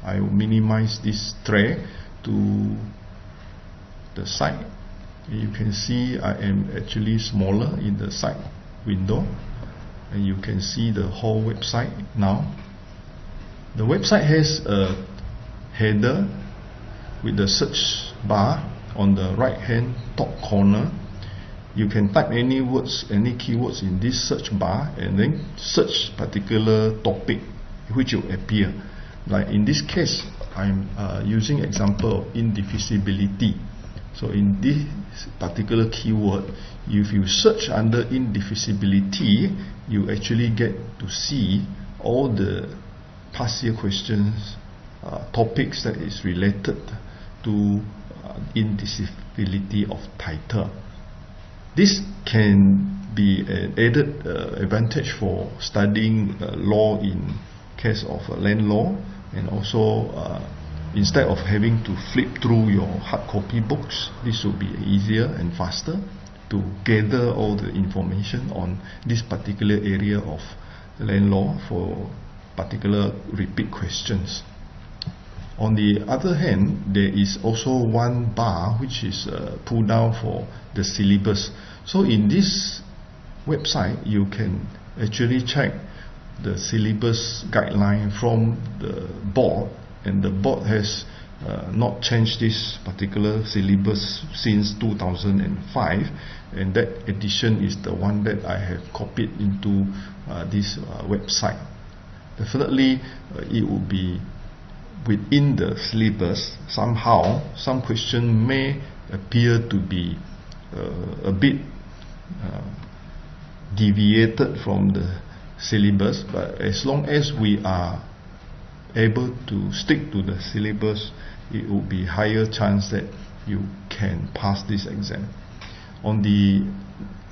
I will minimize this tray to the side. You can see I am actually smaller in the side window, and you can see the whole website now. The website has a header with the search bar on the right hand top corner. You can type any words, any keywords in this search bar, and then search particular topic which will appear. Like in this case, I'm using example of indivisibility. So in this particular keyword, if you search under indivisibility, you actually get to see all the past year questions, topics that is related to indivisibility of title. This can be an added advantage for studying law in case of land law, and also instead of having to flip through your hard copy books, this will be easier and faster to gather all the information on this particular area of land law for particular repeat questions. On the other hand, there is also one bar which is pulled down for the syllabus. So in this website, you can actually check the syllabus guideline from the board, and the board has not changed this particular syllabus since 2005, and that edition is the one that I have copied into this website. Definitely it will be within the syllabus. Somehow some question may appear to be a bit deviated from the syllabus, but as long as we are able to stick to the syllabus, it will be higher chance that you can pass this exam. On the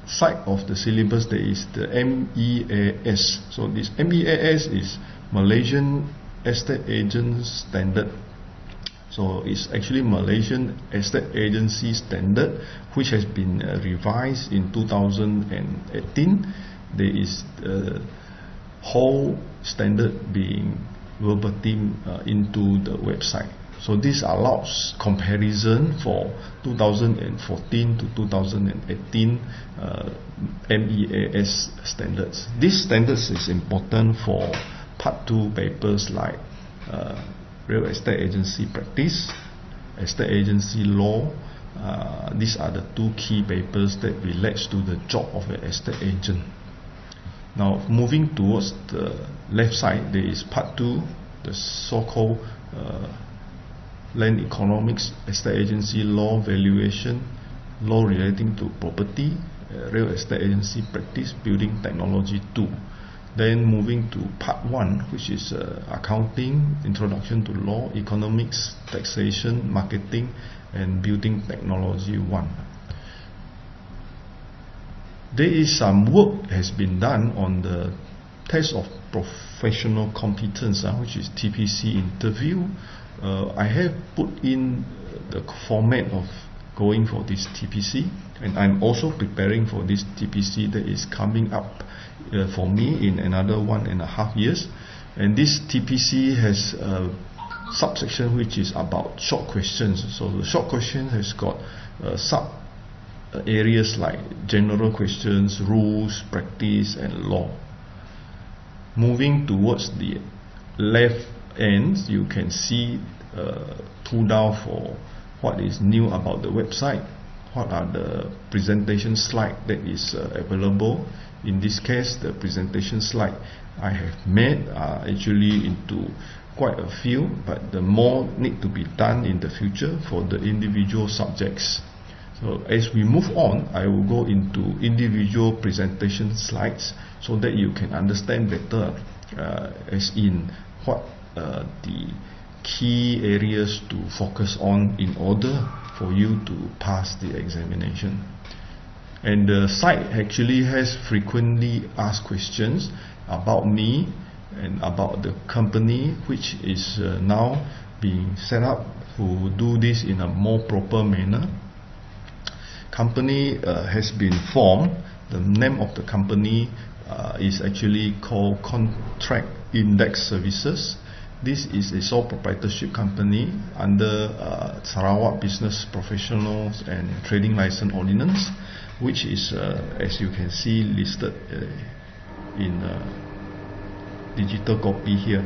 side of the syllabus, there is the MEAS. So this MEAS is Malaysian Estate Agent Standard. So it's actually Malaysian Estate Agency Standard, which has been revised in 2018. There is the whole standard being verbatim into the website. So this allows comparison for 2014 to 2018 MEAS standards. These standards is important for Part 2 papers like Real Estate Agency Practice, Estate Agency Law. These are the two key papers that relates to the job of an estate agent. Now moving towards the left side, there is Part 2, the so-called Land Economics, Estate Agency Law, Valuation, Law relating to property, Real Estate Agency Practice, Building Technology 2. Then moving to Part 1, which is Accounting, Introduction to Law, Economics, Taxation, Marketing, and Building Technology 1. There is some work has been done on the test of professional competence, which is TPC interview. I have put in the format of going for this TPC, and I'm also preparing for this TPC that is coming up for me in another 1.5 years. And this TPC has a subsection which is about short questions. So the short question has got sub areas like general questions, rules, practice, and law. Moving towards the left end, you can see pull down for what is new about the website, what are the presentation slide that is available. In this case, the presentation slide I have made are actually into quite a few, but the more need to be done in the future for the individual subjects. So as we move on, I will go into individual presentation slides so that you can understand better as in what the key areas to focus on in order for you to pass the examination. And the site actually has frequently asked questions about me and about the company, which is now being set up to do this in a more proper manner. Company has been formed. The name of the company is actually called Contract Index Services, This is a sole proprietorship company under Sarawak Business Professionals and Trading License Ordinance, which is, as you can see, listed in digital copy here.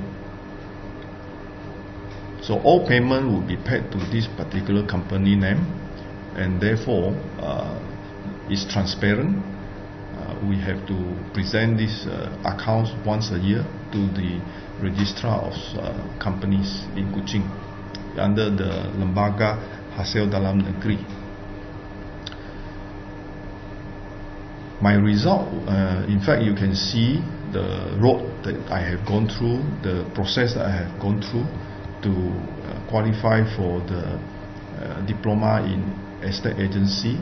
So all payment will be paid to this particular company name, and therefore it's transparent. We have to present these accounts once a year to the Registrar of Companies in Kuching under the Lembaga Hasil Dalam Negeri. My result, in fact, you can see the road that I have gone through, the process that I have gone through to qualify for the diploma in estate agency.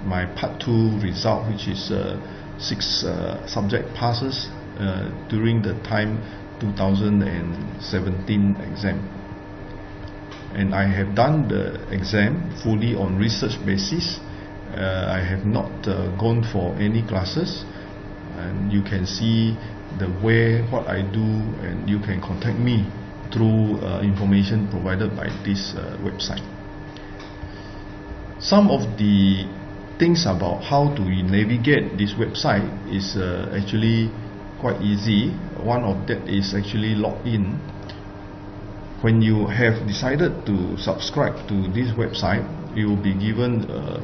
My part 2 result, which is 6 subject passes during the time 2017 exam, and I have done the exam fully on research basis. I have not gone for any classes, and you can see the way what I do, and you can contact me through information provided by this website. Some of the things about how to navigate this website is actually quite easy. One of that is actually log in. When you have decided to subscribe to this website, you will be given a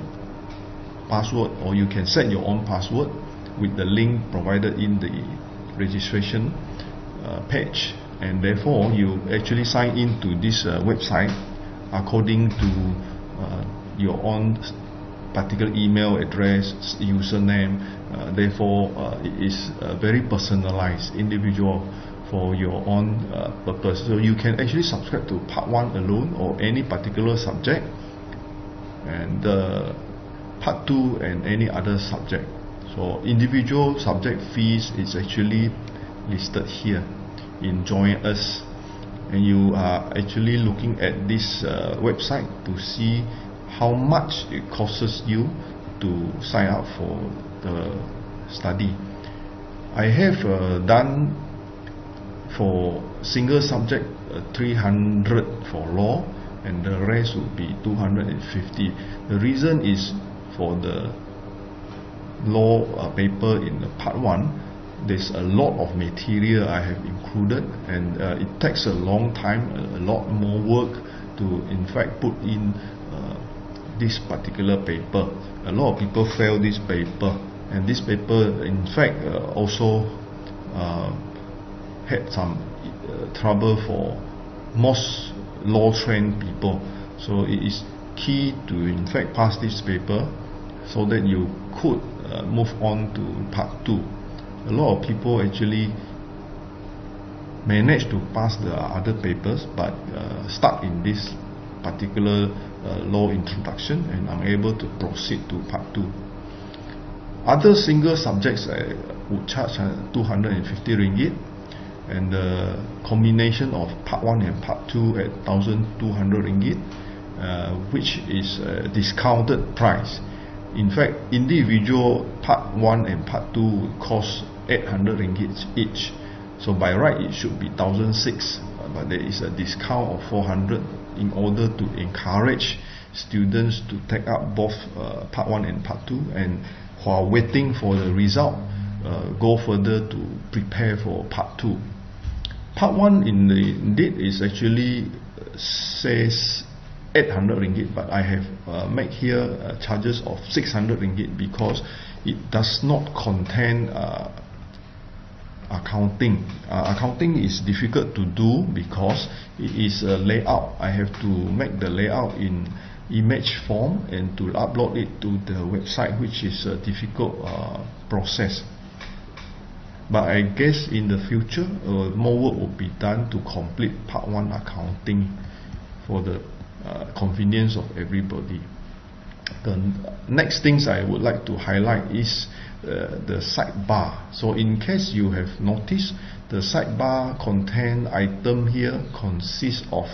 password, or you can set your own password with the link provided in the registration page, and therefore you actually sign into this website according to your own particular email address, username. Therefore it is very personalized, individual for your own purpose. So you can actually subscribe to part 1 alone, or any particular subject, and part 2 and any other subject. So individual subject fees is actually listed here in Join Us, and you are actually looking at this website to see how much it costs you to sign up for the study. I have done for single subject 300 for law, and the rest would be 250. The reason is for the law paper in the part 1, there's a lot of material I have included, and it takes a long time, a lot more work to in fact put in this particular paper. A lot of people fail this paper, and this paper in fact also had some trouble for most law trained people. So it is key to in fact pass this paper so that you could move on to part 2. A lot of people actually manage to pass the other papers, but stuck in this particular law introduction and unable to proceed to part 2. Other single subjects would charge 250 ringgit, and the combination of part 1 and part 2 at 1200 ringgit, which is a discounted price. In fact, individual part 1 and part 2 would cost 800 ringgit each. So by right it should be 1,600, but there is a discount of 400 in order to encourage students to take up both part 1 and part 2, and while waiting for the result, go further to prepare for part 2. Part 1 indeed is actually says 800 ringgit, but I have made here charges of 600 ringgit because it does not contain accounting. Accounting is difficult to do because it is a layout. I have to make the layout in image form and to upload it to the website, which is a difficult process. But I guess in the future more work will be done to complete part 1 accounting for the convenience of everybody. The next things I would like to highlight is the sidebar. So in case you have noticed, the sidebar content item here consists of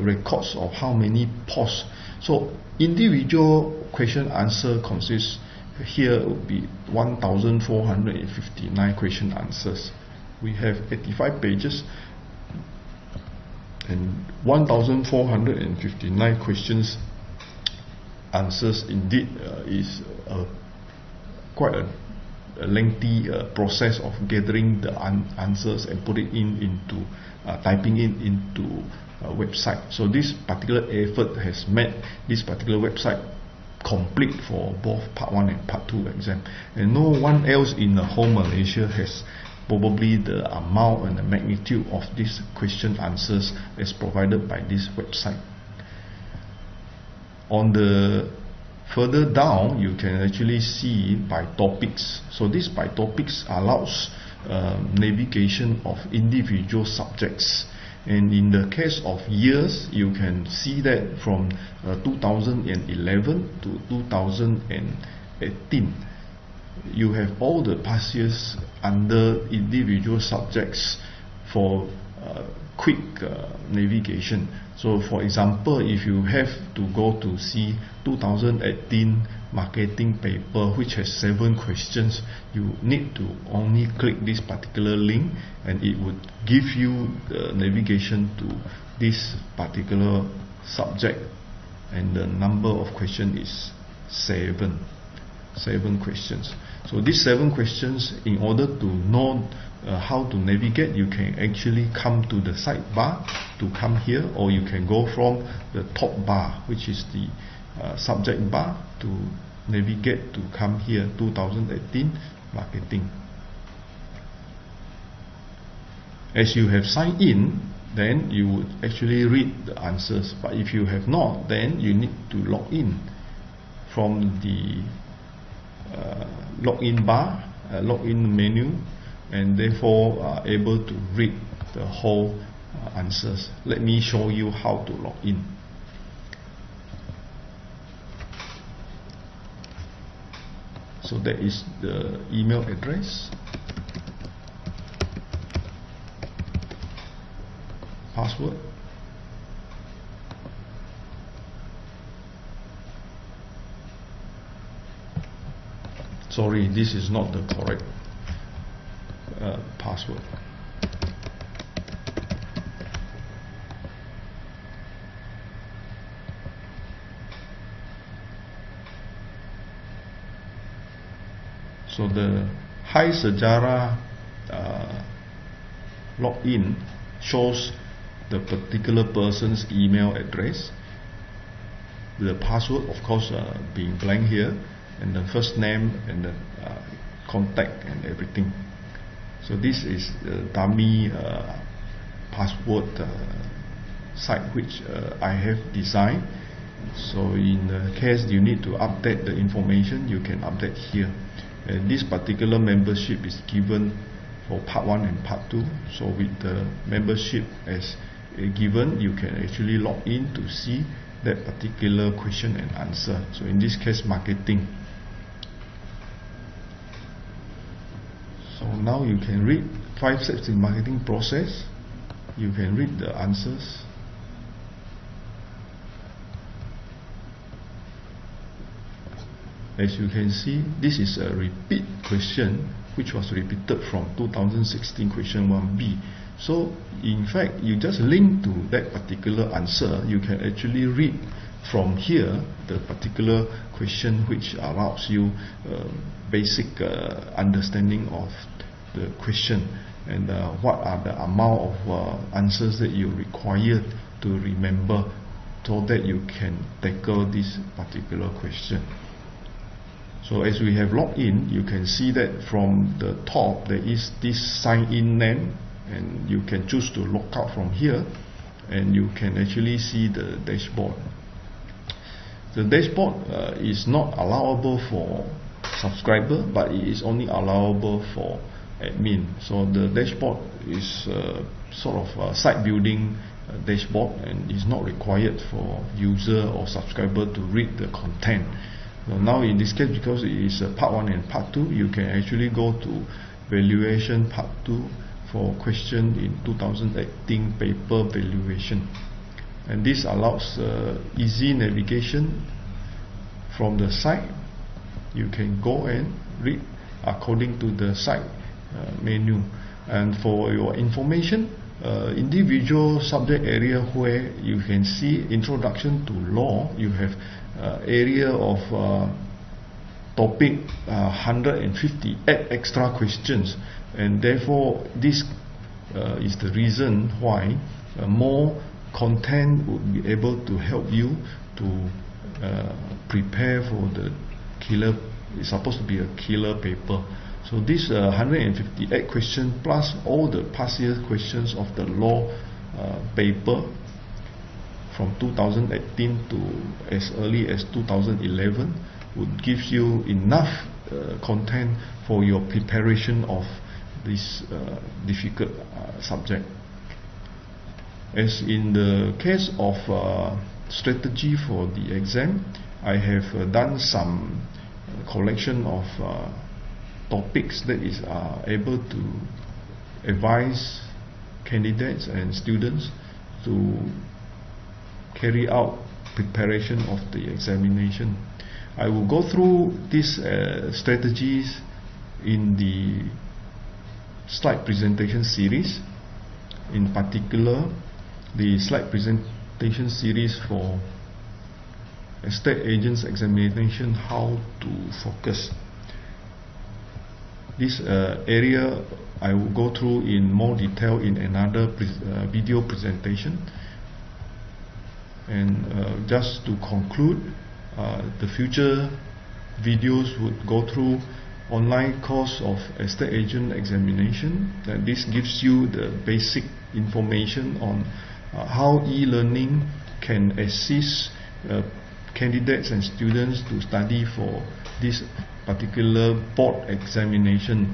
records of how many posts. So individual question answer consists, here would be 1459 question answers, We have 85 pages and 1,459 questions. Answers indeed is quite a lengthy process of gathering the answers and put it into typing it into a website. So this particular effort has made this particular website complete for both Part 1 and Part 2 exam, and no one else in the whole Malaysia has probably the amount and the magnitude of these question answers as provided by this website. On the further down, you can actually see by topics. So this by topics allows navigation of individual subjects, and in the case of years, you can see that from 2011 to 2018 you have all the past years under individual subjects for quick navigation. So for example, if you have to go to see 2018 marketing paper which has 7 questions, you need to only click this particular link and it would give you the navigation to this particular subject, and the number of questions is 7 questions. So these 7 questions, in order to know how to navigate, you can actually come to the sidebar to come here, or you can go from the top bar, which is the subject bar, to navigate to come here, 2018 marketing. As you have signed in, then you would actually read the answers, but if you have not, then you need to log in from the login bar, login menu, and therefore are able to read the whole answers. Let me show you how to log in. So that is the email address, password, sorry, this is not the correct password. So the Hai Sejarah login shows the particular person's email address, the password of course being blank here, and the first name and the contact and everything. So this is the dummy password site which I have designed. So in the case you need to update the information, you can update here. And this particular membership is given for Part 1 and Part 2. So with the membership as given, you can actually log in to see that particular question and answer. So in this case, marketing. So now you can read 5 steps in marketing process. You can read the answers. As you can see, this is a repeat question which was repeated from 2016 question 1B. So in fact, you just link to that particular answer. You can actually read from here the particular question which allows you basic understanding of the question, and what are the amount of answers that you require to remember so that you can tackle this particular question. So as we have logged in, you can see that from the top there is this sign in name, and you can choose to log out from here, and you can actually see the dashboard. The dashboard is not allowable for subscriber, but it is only allowable for admin. So the dashboard is sort of a site building dashboard, and is not required for user or subscriber to read the content. So now in this case, because it is Part 1 and Part 2, you can actually go to valuation Part 2 for question in 2018 paper valuation, and this allows easy navigation from the site. You can go and read according to the site menu. And for your information, individual subject area where you can see introduction to law, you have area of topic 158 extra questions, and therefore this is the reason why more content would be able to help you to prepare for the killer. It's supposed to be a killer paper. So this 158 questions plus all the past year questions of the law paper from 2018 to as early as 2011 would give you enough content for your preparation of this difficult subject. As in the case of strategy for the exam, I have done some collection of topics that is able to advise candidates and students to carry out preparation of the examination. I will go through these strategies in the slide presentation series. In particular, the slide presentation series for estate agents examination, how to focus. This area I will go through in more detail in another video presentation. And just to conclude, the future videos would go through online course of estate agent examination. And this gives you the basic information on how e-learning can assist candidates and students to study for this particular board examination.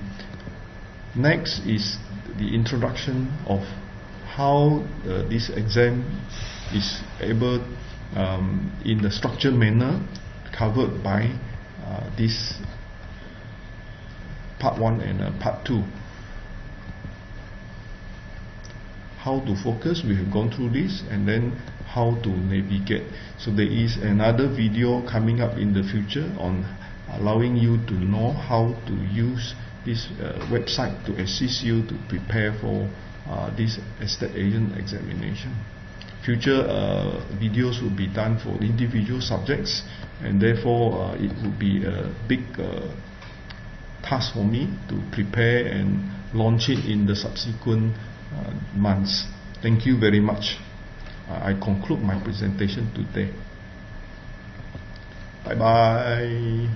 Next is the introduction of how this exam is able in the structured manner covered by this part 1 and part 2. How to focus, we have gone through this, and then how to navigate. So there is another video coming up in the future on allowing you to know how to use this website to assist you to prepare for this estate agent examination. Future videos will be done for individual subjects, and therefore it will be a big task for me to prepare and launch it in the subsequent months. Thank you very much. I conclude my presentation today. Bye bye.